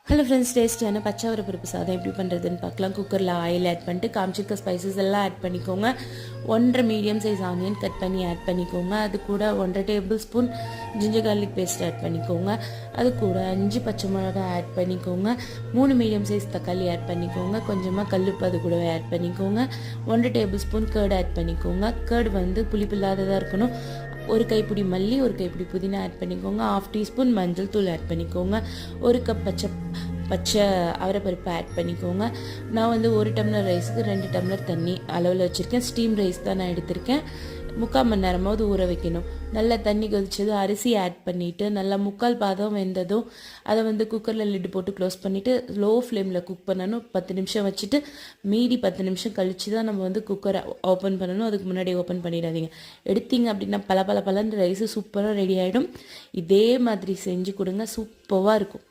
Hello friends, டேஸ்டியான பச்சை பருப்பு சாதம் எப்படி பண்ணுறதுன்னு பார்க்கலாம். குக்கரில் ஆயில் ஆட் பண்ணிட்டு காமிச்சிருக்க ஸ்பைசஸ் எல்லாம் ஆட் பண்ணிக்கோங்க. 1.5 மீடியம் சைஸ் ஆனியன் கட் பண்ணி ஆட் பண்ணிக்கோங்க. அது கூட 1.5 tablespoon ginger garlic paste add பண்ணிக்கோங்க. அது கூட 5 பச்சை மிளகாய் ஆட் பண்ணிக்கோங்க. 3 மீடியம் சைஸ் தக்காளி ஆட் பண்ணிக்கோங்க. கொஞ்சமாக கல்லுப்பு அது கூடவே ஆட் பண்ணிக்கோங்க. 1 டேபிள் ஸ்பூன் கர்ட் ஆட் பண்ணிக்கோங்க. கர்ட் வந்து புளிப்பு இல்லாததாக இருக்கணும். ஒரு கைப்பிடி மல்லி, ஒரு கைப்பிடி புதினா ஆட் பண்ணிக்கோங்க. 1/2 டீஸ்பூன் மஞ்சள் தூள் ஆட் பண்ணிக்கோங்க. ஒரு கப் பச்சை அவரைப்பருப்பு ஆட் பண்ணிக்கோங்க. நான் வந்து 1 டம்ளர் ரைஸுக்கு 2 டம்ளர் தண்ணி அளவில் வச்சுருக்கேன். ஸ்டீம் ரைஸ் தான் நான் எடுத்திருக்கேன். 3/4 மணி நேரமாவது ஊற வைக்கணும். நல்லா தண்ணி கொதிச்சது அரிசி ஆட் பண்ணிவிட்டு நல்லா 3/4 பாதம் வெந்ததும் அதை வந்து குக்கரில் லிட்டு போட்டு க்ளோஸ் பண்ணிவிட்டு லோ ஃப்ளேமில் குக் பண்ணணும். 10 நிமிஷம் வச்சுட்டு மீதி 10 நிமிஷம் கழித்து தான் நம்ம வந்து குக்கரை ஓப்பன் பண்ணணும். அதுக்கு முன்னாடி ஓப்பன் பண்ணிடாதீங்க. எடுத்தீங்க அப்படின்னா பல ரைஸு சூப்பராக ரெடி ஆகிடும். இதே மாதிரி செஞ்சு கொடுங்க, சூப்பராக இருக்கும்.